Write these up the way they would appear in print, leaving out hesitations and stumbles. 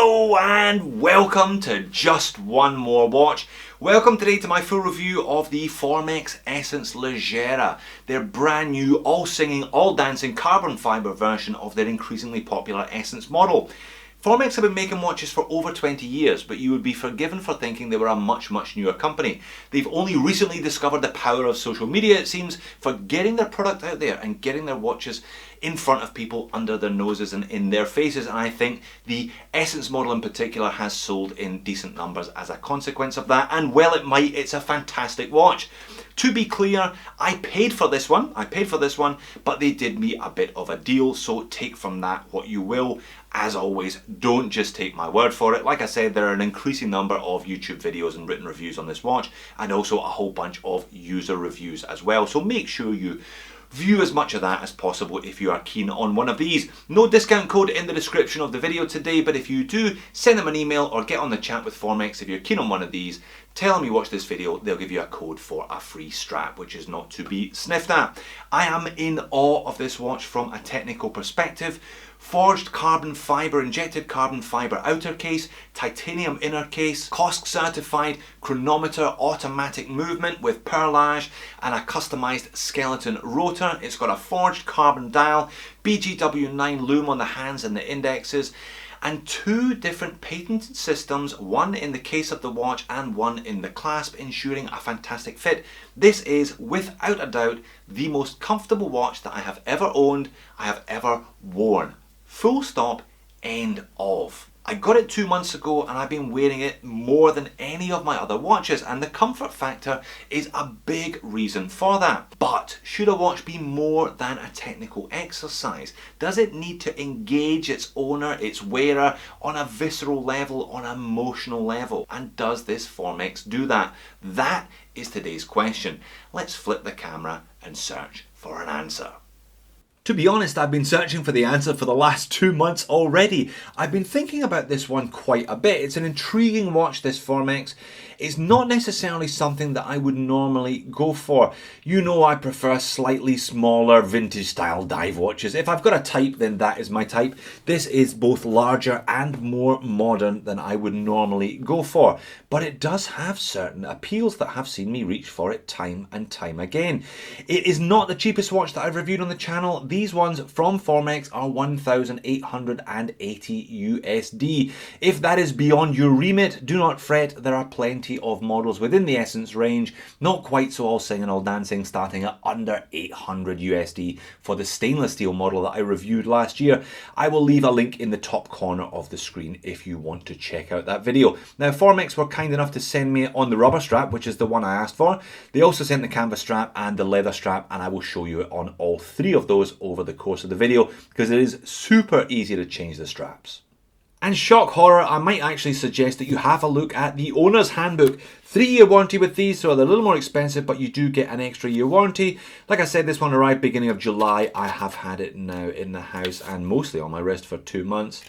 Hello and welcome to Just One More Watch. Welcome today to my full review of the Formex Essence Leggera, their brand new, all singing, all dancing carbon fibre version of their increasingly popular Essence model. Formex have been making watches for over 20 years, but you would be forgiven for thinking they were a much newer company. They've only recently discovered the power of social media, it seems, for getting their product out there and getting their watches in front of people, under their noses and in their faces, and I think the Essence model in particular has sold in decent numbers as a consequence of that, and well it might, it's a fantastic watch. To be clear, I paid for this one, but they did me a bit of a deal, so take from that what you will. As always, don't just take my word for it. Like I said, there are an increasing number of YouTube videos and written reviews on this watch, and also a whole bunch of user reviews as well, so make sure you view as much of that as possible if you are keen on one of these. No discount code in the description of the video today, but if you do, send them an email or get on the chat with Formex if you're keen on one of these. Tell them you watch this video, they'll give you a code for a free strap, which is not to be sniffed at. I am in awe of this watch from a technical perspective. Forged carbon fibre, injected carbon fibre outer case, titanium inner case, COSC certified chronometer, automatic movement with perlage and a customised skeleton rotor. It's got a forged carbon dial, BGW9 lume on the hands and the indexes, and two different patented systems, one in the case of the watch and one in the clasp, ensuring a fantastic fit. This is, without a doubt, the most comfortable watch that I have ever owned, I have ever worn. Full stop, end of. I got it 2 months ago and I've been wearing it more than any of my other watches, and the comfort factor is a big reason for that. But should a watch be more than a technical exercise? Does it need to engage its owner, its wearer, on a visceral level, on an emotional level? And does this Formex do that? That is today's question. Let's flip the camera and search for an answer. To be honest, I've been searching for the answer for the last 2 months already. I've been thinking about this one quite a bit. It's an intriguing watch, this Formex. It's not necessarily something that I would normally go for. You know I prefer slightly smaller vintage style dive watches. If I've got a type, then that is my type. This is both larger and more modern than I would normally go for. But it does have certain appeals that have seen me reach for it time and time again. It is not the cheapest watch that I've reviewed on the channel. These ones from Formex are 1,880 USD. If that is beyond your remit, do not fret. There are plenty of models within the Essence range, not quite so all singing, all dancing, starting at under 800 USD for the stainless steel model that I reviewed last year. I will leave a link in the top corner of the screen if you want to check out that video. Now, Formex were kind enough to send me on the rubber strap, which is the one I asked for. They also sent the canvas strap and the leather strap, and I will show you on all three of those over the course of the video because it is super easy to change the straps. And shock horror, I might actually suggest that you have a look at the owner's handbook. 3-year warranty with these, so they're a little more expensive, but you do get an extra year warranty. Like I said, this one arrived beginning of July. I have had it now in the house and mostly on my wrist for 2 months.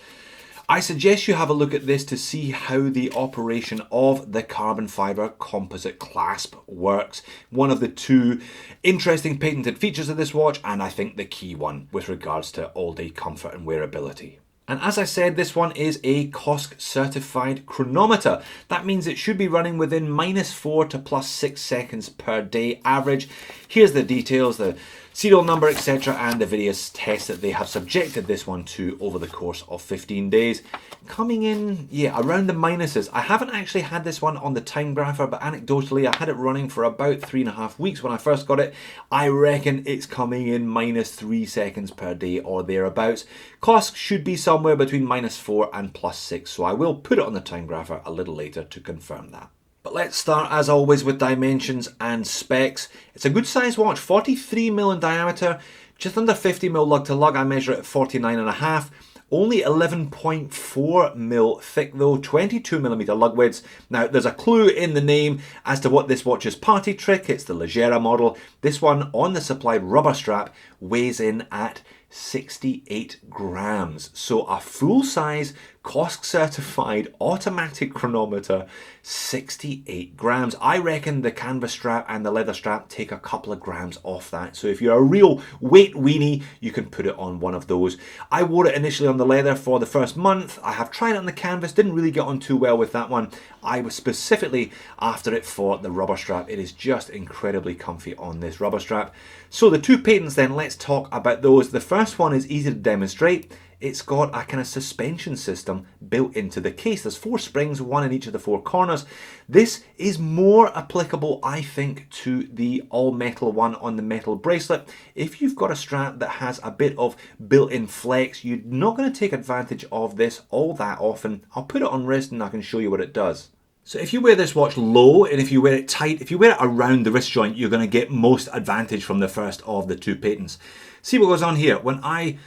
I suggest you have a look at this to see how the operation of the carbon fibre composite clasp works. One of the two interesting patented features of this watch, and I think the key one with regards to all-day comfort and wearability. And as I said, this one is a COSC certified chronometer. That means it should be running within -4 to +6 seconds per day average. Here's the details, the serial number, etc., and the various tests that they have subjected this one to over the course of 15 days. Coming in, around the minuses. I haven't actually had this one on the timegrapher, but anecdotally, I had it running for about 3.5 weeks when I first got it. I reckon it's coming in -3 seconds per day or thereabouts. COSC should be somewhere between -4 and +6, so I will put it on the timegrapher a little later to confirm that. But let's start, as always, with dimensions and specs. It's a good size watch, 43mm in diameter, just under 50mm lug to lug. I measure it at 49.5. Only 11.4mm thick though, 22mm lug widths. Now there's a clue in the name as to what this watch's party trick. It's the Leggera model. This one on the supplied rubber strap weighs in at 68 grams. So a full-size, COSC certified automatic chronometer, 68 grams. I reckon the canvas strap and the leather strap take a couple of grams off that. So if you're a real weight weenie, you can put it on one of those. I wore it initially on the leather for the first month. I have tried it on the canvas, didn't really get on too well with that one. I was specifically after it for the rubber strap. It is just incredibly comfy on this rubber strap. So the two patents then, let's talk about those. The first one is easy to demonstrate. It's got a kind of suspension system built into the case. There's 4 springs, 1 in each of the 4 corners. This is more applicable, I think, to the all-metal one on the metal bracelet. If you've got a strap that has a bit of built-in flex, you're not going to take advantage of this all that often. I'll put it on wrist and I can show you what it does. So if you wear this watch low and if you wear it tight, if you wear it around the wrist joint, you're going to get most advantage from the first of the two patents. See what goes on here. When I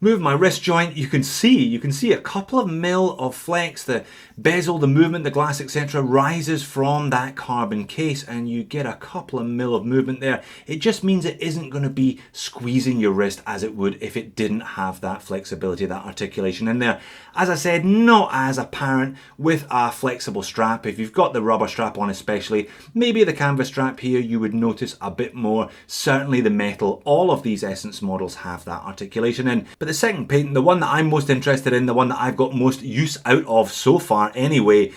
move my wrist joint, you can see a couple of mil of flex. The bezel, the movement, the glass, etc. rises from that carbon case and you get a couple of mil of movement there. It just means it isn't going to be squeezing your wrist as it would if it didn't have that flexibility, that articulation in there. As I said, not as apparent with a flexible strap. If you've got the rubber strap on especially, maybe the canvas strap here you would notice a bit more. Certainly the metal, all of these Essence models have that articulation in. But the second patent, the one that I'm most interested in, the one that I've got most use out of so far anyway,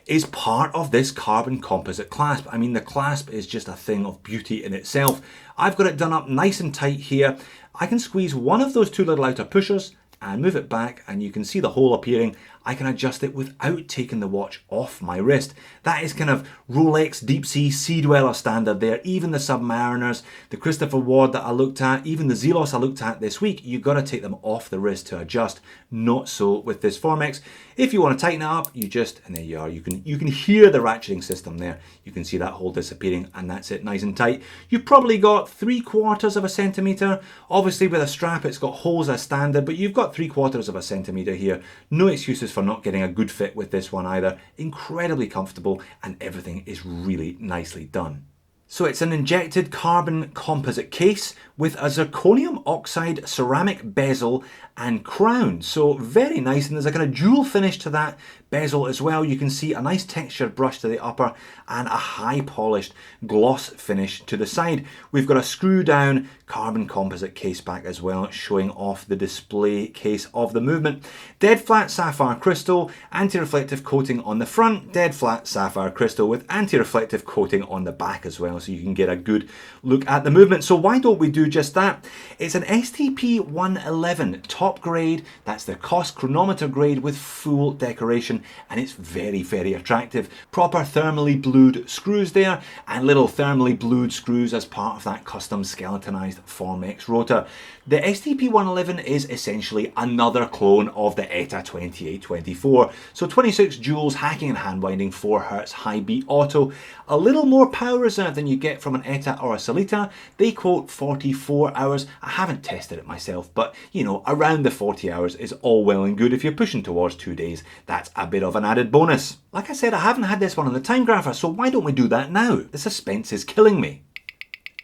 is part of this carbon composite clasp. I mean, the clasp is just a thing of beauty in itself. I've got it done up nice and tight here. I can squeeze one of those 2 little outer pushers and move it back and you can see the hole appearing. I can adjust it without taking the watch off my wrist. That is kind of Rolex Deep Sea Dweller standard there. Even the Submariners, the Christopher Ward that I looked at, even the Zelos I looked at this week, you've got to take them off the wrist to adjust. Not so with this Formex. If you want to tighten it up, you just, and there you are, you can hear the ratcheting system there. You can see that hole disappearing and that's it, nice and tight. You've probably got 3/4 of a centimetre. Obviously with a strap it's got holes as standard, but you've got 3/4 of a centimetre here. No excuses for not getting a good fit with this one either. Incredibly comfortable and everything is really nicely done. So it's an injected carbon composite case with a zirconium oxide ceramic bezel and crown. So very nice, and there's a kind of jewel finish to that bezel as well. You can see a nice textured brush to the upper and a high polished gloss finish to the side. We've got a screw down carbon composite case back as well, showing off the display case of the movement. Dead flat sapphire crystal, anti-reflective coating on the front, dead flat sapphire crystal with anti-reflective coating on the back as well, so you can get a good look at the movement. So why don't we do just that? It's an STP 111 top grade, that's the COSC chronometer grade with full decoration, and it's very, very attractive. Proper thermally blued screws there, and little thermally blued screws as part of that custom skeletonized Formex rotor. The STP 111 is essentially another clone of the ETA 2824. So 26 joules hacking and hand winding, 4 Hz high beat auto. A little more power reserve than you get from an ETA or a Solita. They quote 44 hours. I haven't tested it myself, but you know, around the 40 hours is all well and good. If you're pushing towards 2 days, that's a bit of an added bonus. Like I said, I haven't had this one on the timegrapher, so why don't we do that now? The suspense is killing me.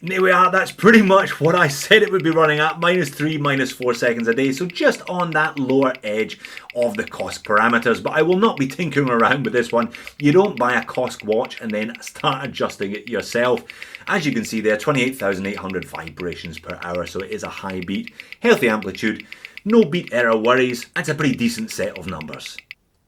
There we are, that's pretty much what I said it would be running at, -3, -4 seconds a day, so just on that lower edge of the COSC parameters, but I will not be tinkering around with this one. You don't buy a COSC watch and then start adjusting it yourself. As you can see there, 28,800 vibrations per hour, so it is a high beat, healthy amplitude, no beat error worries, that's a pretty decent set of numbers.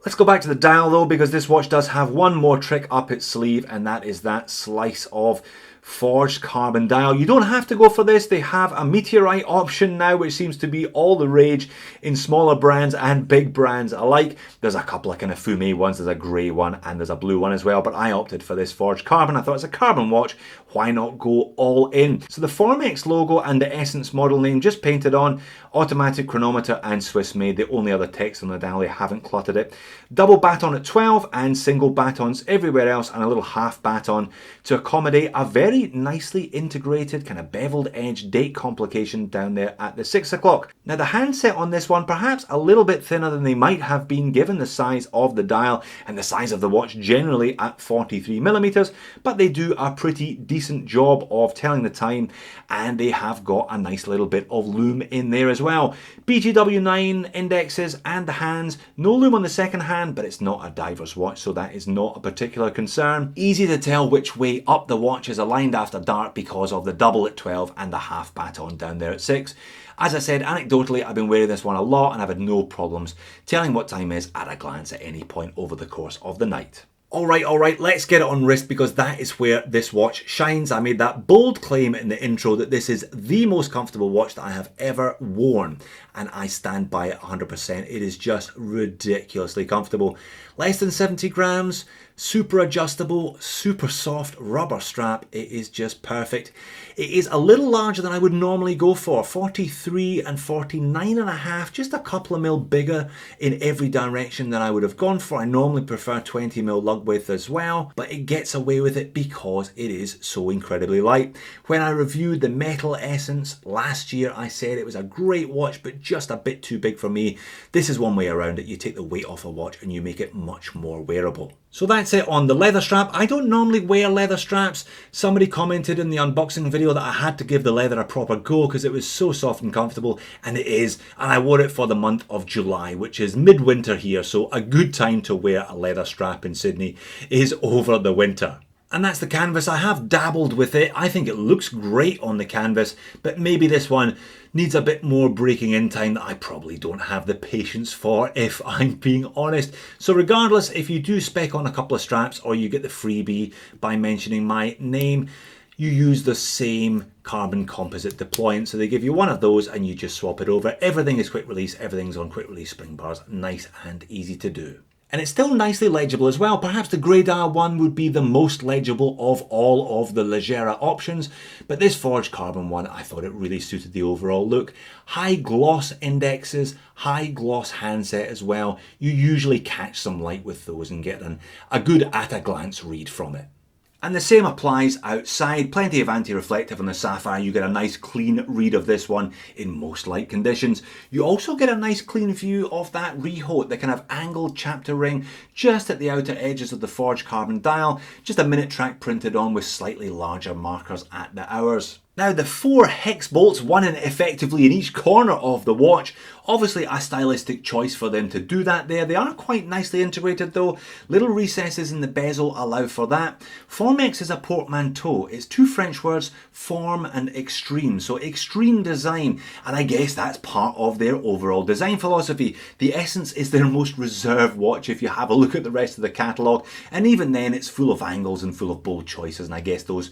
Let's go back to the dial though, because this watch does have one more trick up its sleeve, and that is that slice of forged carbon dial. You don't have to go for this. They have a meteorite option now, which seems to be all the rage in smaller brands and big brands alike. There's a couple of kind of fume ones, there's a grey one and there's a blue one as well, but I opted for this forged carbon. I thought it's a carbon watch, why not go all in? So the Formex logo and the Essence model name just painted on, automatic chronometer and Swiss made. The only other text on the dial, they haven't cluttered it. Double baton at 12 and single batons everywhere else, and a little half baton to accommodate a very nicely integrated kind of beveled edge date complication down there at the 6 o'clock. Now the handset on this one perhaps a little bit thinner than they might have been given the size of the dial and the size of the watch generally at 43mm, but they do a pretty decent job of telling the time, and they have got a nice little bit of loom in there as well. BGW9 indexes and the hands, no loom on the second hand, but it's not a diver's watch, so that is not a particular concern. Easy to tell which way up the watch is aligned after dark because of the double at 12 and the half baton down there at 6. As I said, anecdotally, I've been wearing this one a lot and I've had no problems telling what time is at a glance at any point over the course of the night. All right, let's get it on wrist, because that is where this watch shines. I made that bold claim in the intro that this is the most comfortable watch that I have ever worn, and I stand by it 100%. It is just ridiculously comfortable. Less than 70 grams, super adjustable, super soft rubber strap. It is just perfect. It is a little larger than I would normally go for, 43 and 49.5, just a couple of mil bigger in every direction than I would have gone for. I normally prefer 20 mil lug width as well, but it gets away with it because it is so incredibly light. When I reviewed the Metal Essence last year, I said it was a great watch, but just a bit too big for me. This is one way around it. You take the weight off a watch and you make it much more wearable. So that's it on the leather strap. I don't normally wear leather straps. Somebody commented in the unboxing video that I had to give the leather a proper go because it was so soft and comfortable, and it is. And I wore it for the month of July, which is midwinter here, so a good time to wear a leather strap in Sydney is over the winter. And that's the canvas. I have dabbled with it. I think it looks great on the canvas, but maybe this one needs a bit more breaking in time that I probably don't have the patience for, if I'm being honest. So regardless, if you do spec on a couple of straps or you get the freebie by mentioning my name, you use the same carbon composite deployant. So they give you one of those and you just swap it over. Everything is quick release. Everything's on quick release spring bars. Nice and easy to do. And it's still nicely legible as well. Perhaps the grey dial one would be the most legible of all of the Leggera options, but this forged carbon one, I thought it really suited the overall look. High gloss indexes, high gloss handset as well. You usually catch some light with those and get a good at a glance read from it. And the same applies outside. Plenty of anti-reflective on the Sapphire. You get a nice clean read of this one in most light conditions. You also get a nice clean view of that rehaut, the kind of angled chapter ring just at the outer edges of the forged carbon dial. Just a minute track printed on with slightly larger markers at the hours. Now the 4 hex bolts, one in effectively in each corner of the watch, obviously a stylistic choice for them to do that there. They are quite nicely integrated though. Little recesses in the bezel allow for that. Formex is a portmanteau. It's 2 French words, form and extreme. So extreme design, and I guess that's part of their overall design philosophy. The Essence is their most reserved watch if you have a look at the rest of the catalogue, and even then it's full of angles and full of bold choices, and I guess those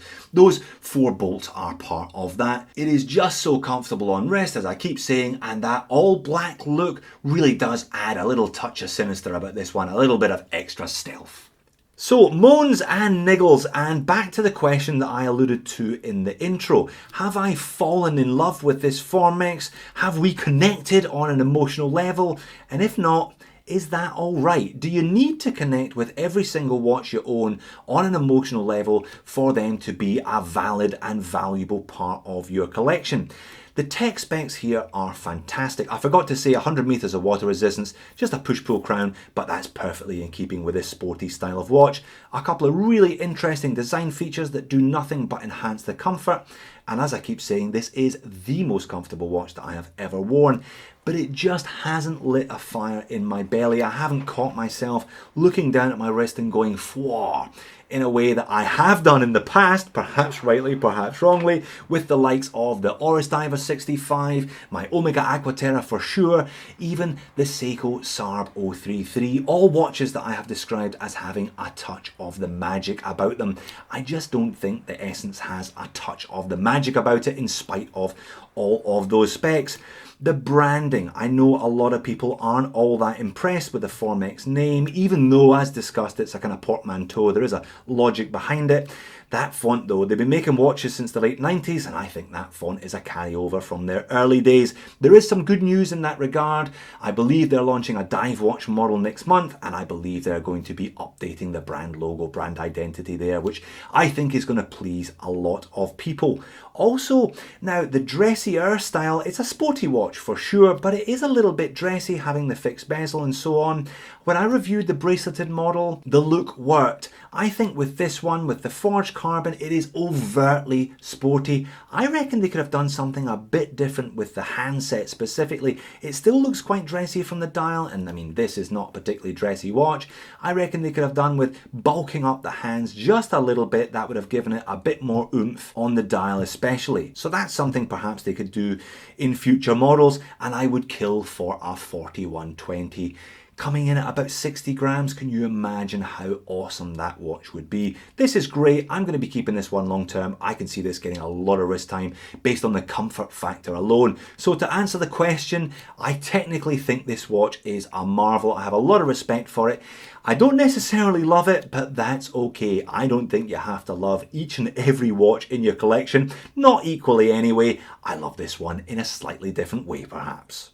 4 bolts are part of that. It is just so comfortable on wrist, as I keep saying, and that all black look really does add a little touch of sinister about this one, a little bit of extra stealth. So moans and niggles, and back to the question that I alluded to in the intro. Have I fallen in love with this Formex? Have we connected on an emotional level? And if not, is that all right? Do you need to connect with every single watch you own on an emotional level for them to be a valid and valuable part of your collection? The tech specs here are fantastic. I forgot to say 100 meters of water resistance, just a push-pull crown, but that's perfectly in keeping with this sporty style of watch. A couple of really interesting design features that do nothing but enhance the comfort. And as I keep saying, this is the most comfortable watch that I have ever worn, but it just hasn't lit a fire in my belly. I haven't caught myself looking down at my wrist and going, "Fwah," in a way that I have done in the past, perhaps rightly, perhaps wrongly, with the likes of the Oris Diver 65, my Omega Aquaterra for sure, even the Seiko Sarb 033, all watches that I have described as having a touch of the magic about them. I just don't think the Essence has a touch of the magic about it in spite of all of those specs. The branding, I know a lot of people aren't all that impressed with the Formex name, even though, as discussed, it's a kind of portmanteau. There is a logic behind it. That font though, they've been making watches since the late 90s, and I think that font is a carryover from their early days. There is some good news in that regard. I believe they're launching a dive watch model next month, and I believe they're going to be updating the brand logo, brand identity there, which I think is going to please a lot of people. Also, now the dressier style, it's a sporty watch for sure, but it is a little bit dressy, having the fixed bezel and so on. When I reviewed the braceleted model, the look worked. I think with this one, with the forged carbon, it is overtly sporty. I reckon they could have done something a bit different with the handset specifically. It still looks quite dressy from the dial, and I mean, this is not a particularly dressy watch. I reckon they could have done with bulking up the hands just a little bit. That would have given it a bit more oomph on the dial especially. So that's something perhaps they could do in future models, and I would kill for a 4120. Coming in at about 60 grams, can you imagine how awesome that watch would be? This is great. I'm going to be keeping this one long term. I can see this getting a lot of wrist time based on the comfort factor alone. So to answer the question, I technically think this watch is a marvel. I have a lot of respect for it. I don't necessarily love it, but that's okay. I don't think you have to love each and every watch in your collection. Not equally anyway. I love this one in a slightly different way perhaps.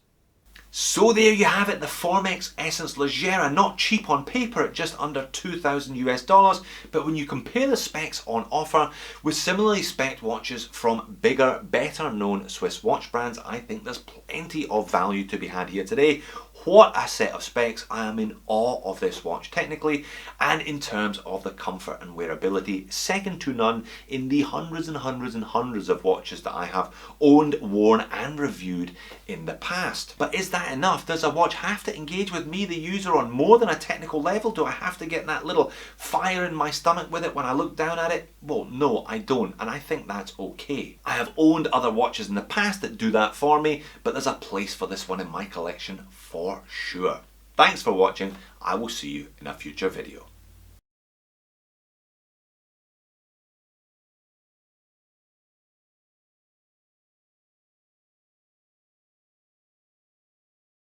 So there you have it, the Formex Essence Leggera, not cheap on paper at just under 2,000 US dollars, but when you compare the specs on offer with similarly spec'd watches from bigger, better known Swiss watch brands, I think there's plenty of value to be had here today. What a set of specs. I am in awe of this watch technically and in terms of the comfort and wearability, second to none in the hundreds and hundreds and hundreds of watches that I have owned, worn and reviewed in the past. But is that enough? Does a watch have to engage with me, the user, on more than a technical level? Do I have to get that little fire in my stomach with it when I look down at it? Well, no, I don't, and I think that's okay. I have owned other watches in the past that do that for me, but there's a place for this one in my collection for sure. Thanks for watching. I will see you in a future video.